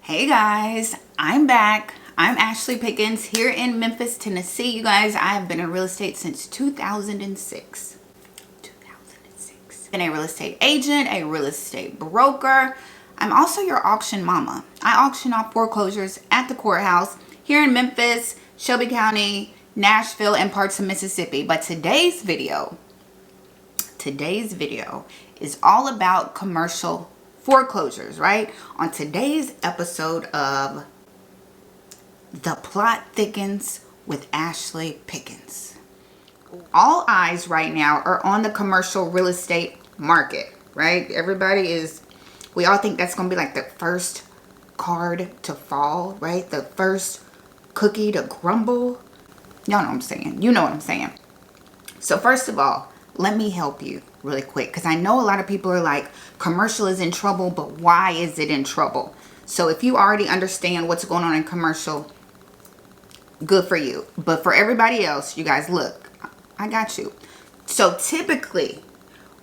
Hey guys, I'm back. I'm Ashley Pickens here in Memphis, Tennessee. You guys, I have been in real estate since 2006. Been a real estate agent, a real estate broker. I'm also your auction mama. I auction off foreclosures at the courthouse here in Memphis, Shelby County, Nashville, and parts of Mississippi. But today's video is all about commercial foreclosures, right? On today's episode of The Plot Thickens with Ashley Pickens. All eyes right now are on the commercial real estate market, right? We all think that's going to be like the first card to fall, right? The first cookie to crumble. Y'all know what I'm saying. You know what I'm saying. So first of all, let me help you really quick, because I know a lot of people are like, commercial is in trouble, but why is it in trouble? So if you already understand what's going on in commercial, good for you. But for everybody else, you guys, look, I got you. So typically,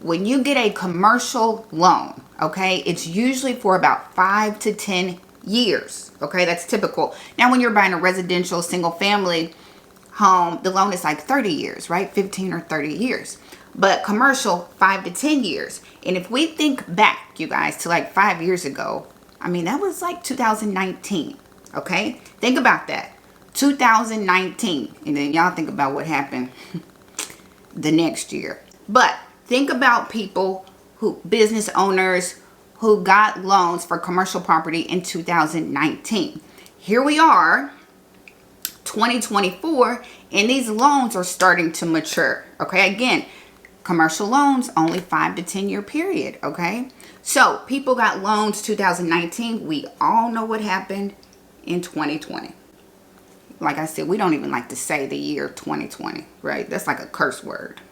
when you get a commercial loan, okay, it's usually for about 5 to 10 years. Okay, that's typical. Now, when you're buying a residential single family home, the loan is like 30 years, right? 15 or 30 years. But commercial, 5 to 10 years. And if we think back, you guys, to like 5 years ago, I mean, that was like 2019. Okay, think about that. 2019. And then y'all think about what happened the next year. But think about business owners who got loans for commercial property in 2019. Here we are, 2024, and these loans are starting to mature. Okay, again, commercial loans, only 5 to 10 year period. Okay, so people got loans 2019. We all know what happened in 2020. Like I said, we don't even like to say the year 2020, right? That's like a curse word,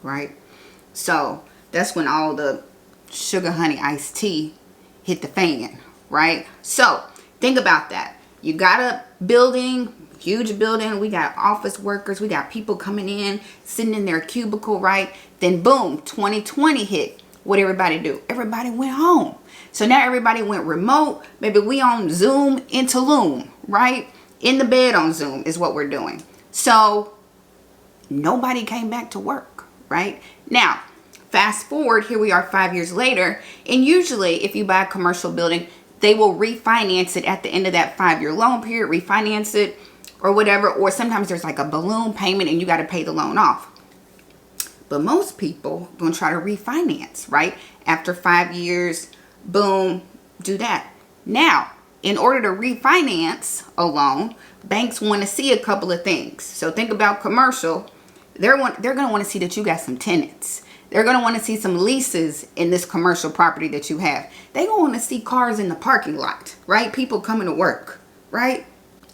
right? So that's when all the sugar honey iced tea hit the fan, right? So think about that. You got a building, huge building. We got office workers. We got people coming in, sitting in their cubicle, right? Then boom, 2020 hit. What everybody do? Everybody went home. So now everybody went remote. Maybe we on Zoom into Loom, right? In the bed on Zoom is what we're doing. So nobody came back to work, right? Now, fast forward, here we are 5 years later. And usually if you buy a commercial building, they will refinance it at the end of that 5-year loan period, refinance it or whatever. Or sometimes there's like a balloon payment and you got to pay the loan off. But most people going to try to refinance, right? After 5 years, boom, do that. Now, in order to refinance a loan, banks want to see a couple of things. So think about commercial. They're going to want to see that you got some tenants. They're going to want to see some leases in this commercial property that you have. They're going to want to see cars in the parking lot, right? People coming to work, right?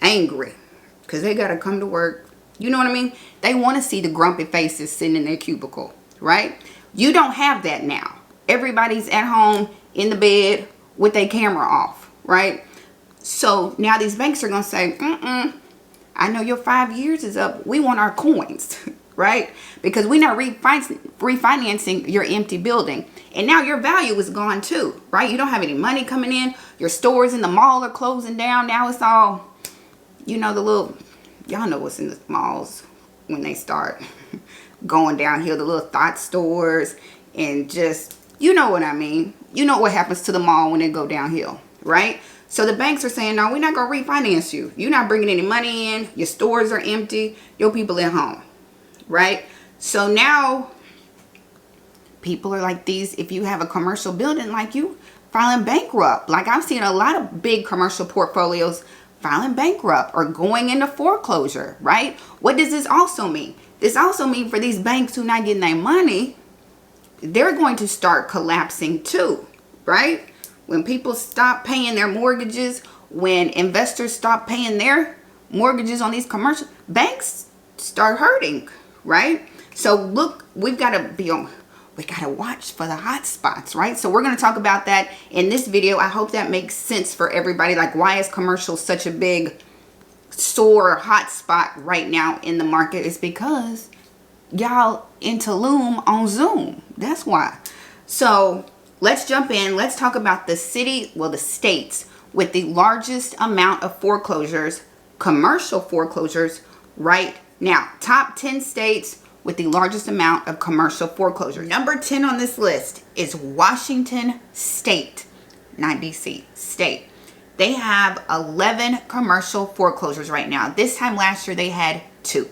Angry because they got to come to work. You know what I mean? They want to see the grumpy faces sitting in their cubicle, right? You don't have that now. Everybody's at home in the bed with their camera off, right? So now these banks are going to say, I know your 5 years is up. We want our coins, right? Because we're not refinancing your empty building. And now your value is gone too, right? You don't have any money coming in. Your stores in the mall are closing down. Now it's all, y'all know what's in the malls when they start going downhill, the little thought stores and just, you know what I mean? You know what happens to the mall when they go downhill, right? So the banks are saying, no, we're not going to refinance you. You're not bringing any money in. Your stores are empty. Your people at home, right? So now people are like these. If you have a commercial building, like you filing bankrupt. Like I'm seeing a lot of big commercial portfolios filing bankrupt or going into foreclosure, right? What does this also mean? This also means for these banks who not getting their money, they're going to start collapsing too, right? When people stop paying their mortgages, when investors stop paying their mortgages on these commercial, banks start hurting, right? So look, we got to watch for the hot spots, right? So we're going to talk about that in this video. I hope that makes sense for everybody. Like, why is commercial such a big sore hot spot right now in the market? It's because y'all into Loom on Zoom. That's why. So let's jump in. Let's talk about the states with the largest amount of foreclosures, commercial foreclosures, right now. Top 10 states with the largest amount of commercial foreclosures. Number 10 on this list is Washington State, not DC, state. They have 11 commercial foreclosures right now. This time last year they had 2,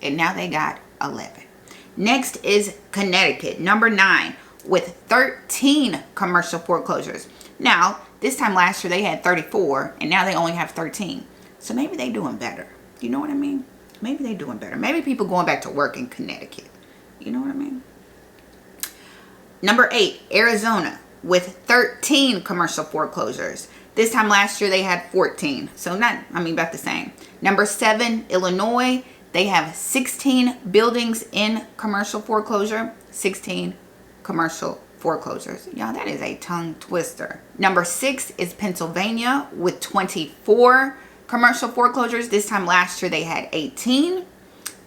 and now they got 11. Next is Connecticut, number 9, with 13 commercial foreclosures. Now, this time last year they had 34, and now they only have 13. So maybe they're doing better. You know what I mean? Maybe they're doing better. Maybe people going back to work in Connecticut. You know what I mean? Number 8, Arizona, with 13 commercial foreclosures. This time last year they had 14. So about the same. Number 7, Illinois. They have 16 buildings in commercial foreclosure. 16 commercial foreclosures. Y'all, that is a tongue twister. Number 6 is Pennsylvania with 24 commercial foreclosures. This time last year they had 18.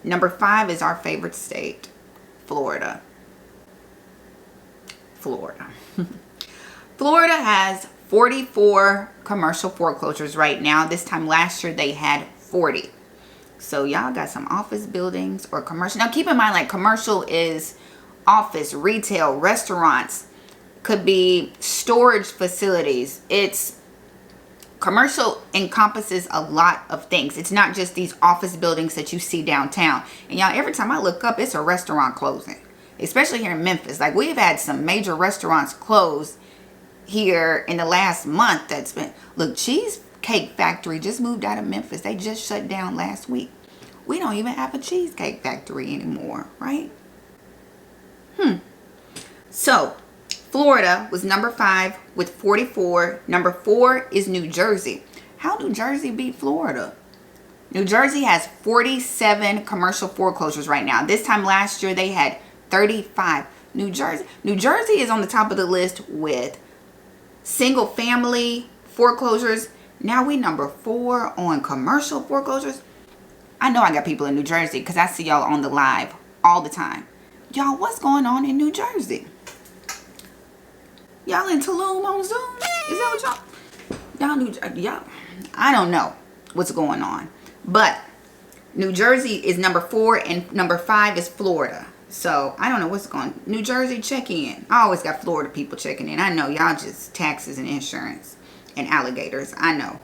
Number 5 is our favorite state, Florida. Florida has 44 commercial foreclosures right now. This time last year they had 40. So y'all got some office buildings or commercial. Now keep in mind, like, commercial is office, retail, restaurants, could be storage facilities. Commercial encompasses a lot of things. It's not just these office buildings that you see downtown. And y'all, every time I look up, it's a restaurant closing, especially here in Memphis. Like, we've had some major restaurants close here in the last month. That's been, look, Cheesecake Factory just moved out of Memphis. They just shut down last week. We don't even have a Cheesecake Factory anymore, right? So Florida was number 5 with 44. Number 4 is New Jersey. How New Jersey beat Florida? New Jersey has 47 commercial foreclosures right now. This time last year they had 35. New Jersey is on the top of the list with single family foreclosures. Now we number 4 on commercial foreclosures. I know I got people in New Jersey because I see y'all on the live all the time. Y'all, what's going on in New Jersey? Y'all in Tulum on Zoom? Is that what y'all? I don't know what's going on. But New Jersey is number 4 and number 5 is Florida. So I don't know what's going on. New Jersey, check in. I always got Florida people checking in. I know y'all just taxes and insurance and alligators. I know.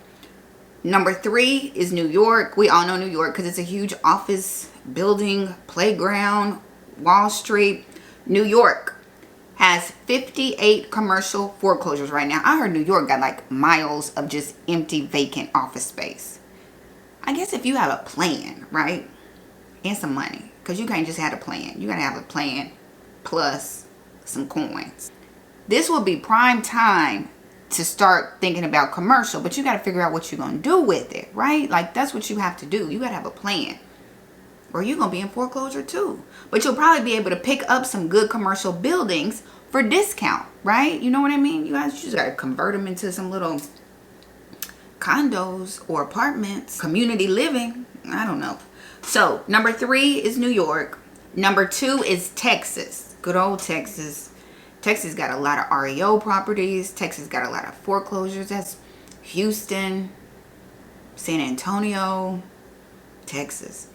Number 3 is New York. We all know New York because it's a huge office building, playground, Wall Street. New York has 58 commercial foreclosures right now. I heard New York got like miles of just empty, vacant office space. I guess if you have a plan, right? And some money. Because you can't just have a plan. You got to have a plan plus some coins. This will be prime time to start thinking about commercial. But you got to figure out what you're going to do with it, right? Like, that's what you have to do. You got to have a plan. Or you're going to be in foreclosure too. But you'll probably be able to pick up some good commercial buildings for discount, right? You know what I mean? You guys just got to convert them into some little condos or apartments, community living. I don't know. So number 3 is New York. Number 2 is Texas. Good old Texas. Texas got a lot of REO properties. Texas got a lot of foreclosures. That's Houston, San Antonio, Texas.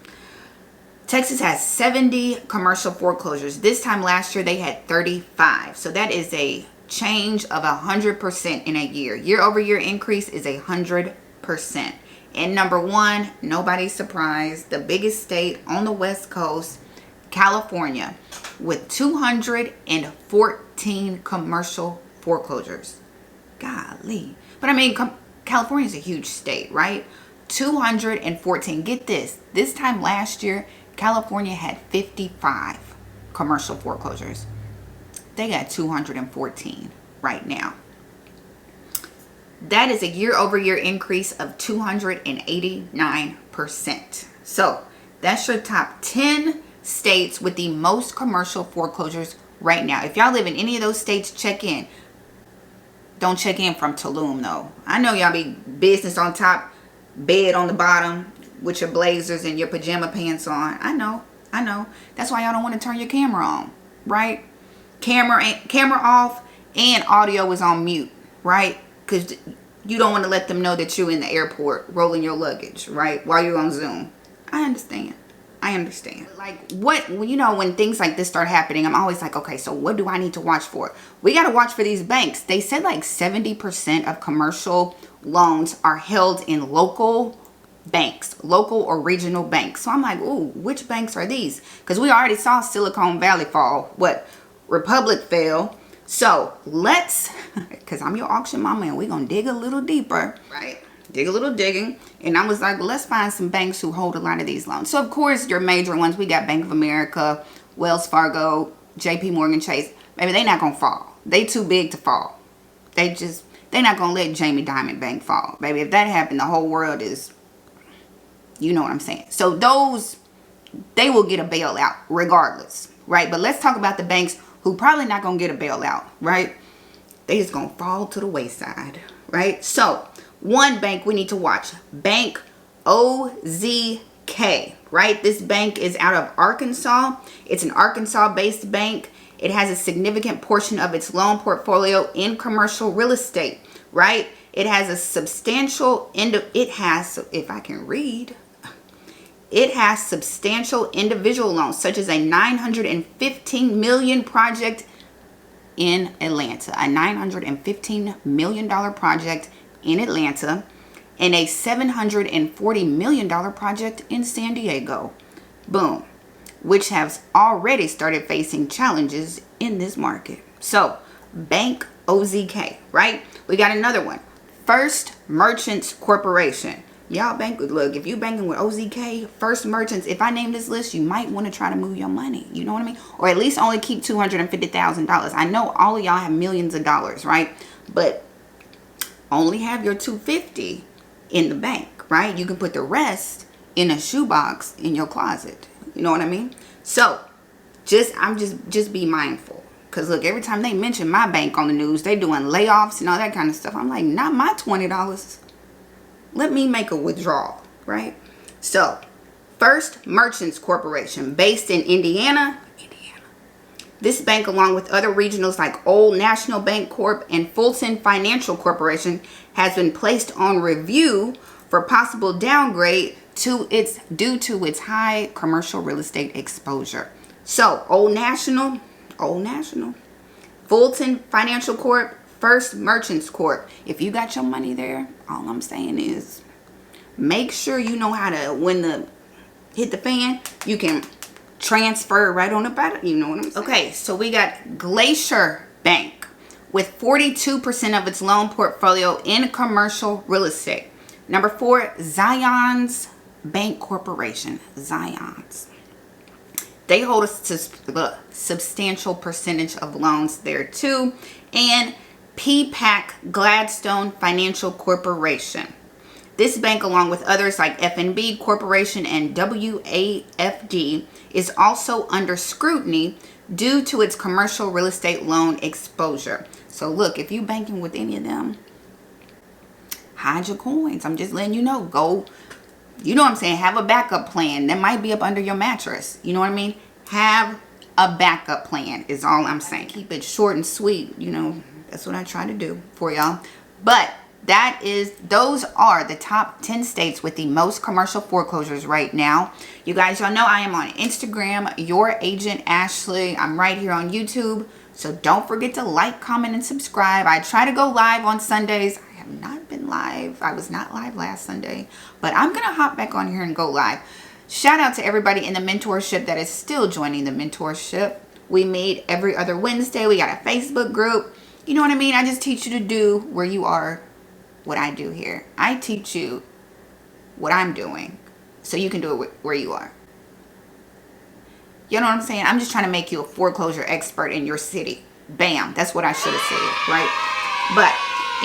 Texas has 70 commercial foreclosures. This time last year, they had 35. So that is a change of 100% in a year. Year over year increase is 100%. And number 1, nobody's surprised, the biggest state on the West Coast, California, with 214 commercial foreclosures. Golly. But I mean, California is a huge state, right? 214. Get this. This time last year, California had 55 commercial foreclosures. They got 214 right now. That is a year over year increase of 289%. So that's your top 10 states with the most commercial foreclosures right now. If y'all live in any of those states, check in. Don't check in from Tulum though. I know y'all be business on top, bed on the bottom with your blazers and your pajama pants on. I know. That's why y'all don't want to turn your camera on, right? Camera off and audio is on mute, right? Because you don't want to let them know that you're in the airport rolling your luggage, right? While you're on Zoom. I understand. I understand. Like, what, you know, when things like this start happening, I'm always like, okay, so what do I need to watch for? We got to watch for these banks. They said like 70% of commercial loans are held in local banks, local or regional banks. So I'm like, ooh, which banks are these? Because we already saw Silicon Valley fall. What? Republic fell. So let's, because I'm your auction mama and we're going to dig a little deeper, right? Dig a little digging. And I was like, well, let's find some banks who hold a lot of these loans. So of course, your major ones, we got Bank of America, Wells Fargo, JP Morgan Chase. Maybe they not going to fall. They too big to fall. They're not going to let Jamie Dimon Bank fall. Baby, if that happened, the whole world is, you know what I'm saying. So those, they will get a bailout regardless, right? But let's talk about the banks who probably not going to get a bailout, right? They just going to fall to the wayside, right? So one bank we need to watch, Bank OZK, right? This bank is out of Arkansas. It's an Arkansas-based bank. It has a significant portion of its loan portfolio in commercial real estate, right? It has a substantial, if I can read, it has substantial individual loans, such as a $915 million project in Atlanta, a $915 million project in Atlanta, and a $740 million project in San Diego. Boom. Which has already started facing challenges in this market. So, Bank OZK, right? We got another one. First Merchants Corporation. Y'all bank with, look, if you banking with OZK, First Merchants, if I name this list, you might want to try to move your money. You know what I mean? Or at least only keep $250,000. I know all of y'all have millions of dollars, right? But only have your $250 in the bank, right? You can put the rest in a shoebox in your closet. You know what I mean? So, just be mindful. Because look, every time they mention my bank on the news, they doing layoffs and all that kind of stuff. I'm like, not my $20. Let me make a withdrawal, right? So, First Merchants Corporation, based in Indiana. This bank, along with other regionals like Old National Bank Corp and Fulton Financial Corporation, has been placed on review for possible downgrade due to its high commercial real estate exposure. So, Old National, Fulton Financial Corp, First Merchants Corp. If you got your money there, all I'm saying is make sure you know how to, when the hit the fan, you can transfer right on up out of, you know what I'm saying? Okay, so we got Glacier Bank with 42% of its loan portfolio in commercial real estate. Number 4, Zions Bank Corporation. Zions. They hold a substantial percentage of loans there too. And PPAC Gladstone Financial Corporation. This bank, along with others like F&B Corporation and WAFD, is also under scrutiny due to its commercial real estate loan exposure. So look, if you're banking with any of them, hide your coins. I'm just letting you know. Go, you know what I'm saying? Have a backup plan. That might be up under your mattress. You know what I mean? Have a backup plan is all I'm saying. Keep it short and sweet. You know, that's what I try to do for y'all. But those are the top 10 states with the most commercial foreclosures right now. You guys, y'all know I am on Instagram, Your Agent Ashley. I'm right here on YouTube. So don't forget to like, comment, and subscribe. I try to go live on Sundays. I have not been live. I was not live last Sunday. But I'm going to hop back on here and go live. Shout out to everybody in the mentorship that is still joining the mentorship. We meet every other Wednesday. We got a Facebook group. You know what I mean? I just teach you to do where you are what I do here. I teach you what I'm doing so you can do it where you are. You know what I'm saying? I'm just trying to make you a foreclosure expert in your city. Bam. That's what I should have said, right? But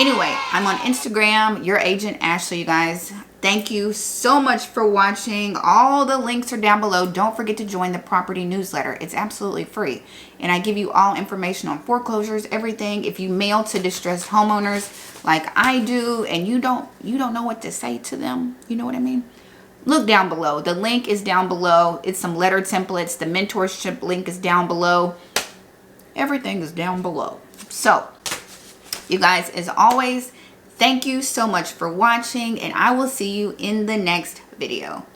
anyway, I'm on Instagram, Your Agent Ashley, you guys. Thank you so much for watching. All the links are down below. Don't forget to join the property newsletter. It's absolutely free. And I give you all information on foreclosures, everything. If you mail to distressed homeowners like I do and you don't know what to say to them, you know what I mean? Look down below. The link is down below. It's some letter templates. The mentorship link is down below. Everything is down below. So, you guys, as always, Thank you so much for watching, and I will see you in the next video.